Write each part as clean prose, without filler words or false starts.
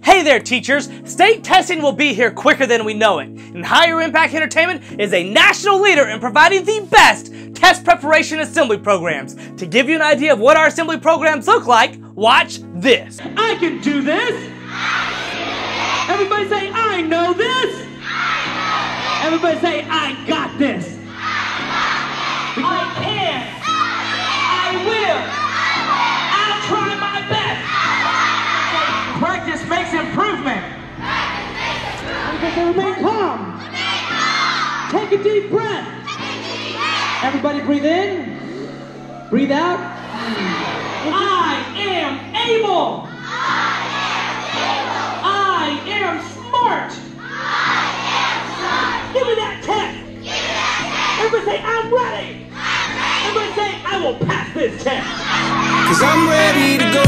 Hey there, teachers! State testing will be here quicker than we know it, and Higher Impact Entertainment is a national leader in providing the best test preparation assembly programs. To give you an idea of what our assembly programs look like, watch this. I can do this! Everybody say, I know this! Everybody say, I got this! I can! I will! I'll try my best! Practice makes improvement! Everybody remain calm! Take a deep breath! Everybody breathe in. Breathe out. I am able! I am smart! Give me that test! Everybody say, I'm ready! Everybody say, I will pass this test! 'Cause I'm ready to go.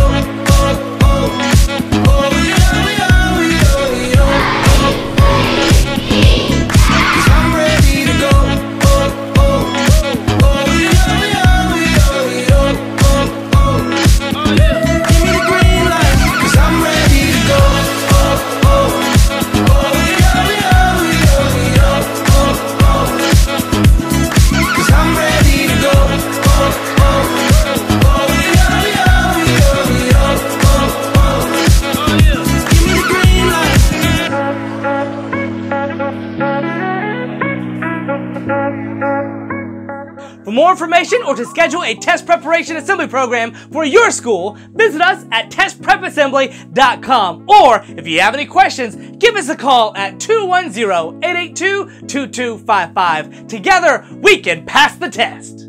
For more information or to schedule a test preparation assembly program for your school, visit us at testprepassembly.com. Or if you have any questions, give us a call at 210-882-2255. Together, we can pass the test.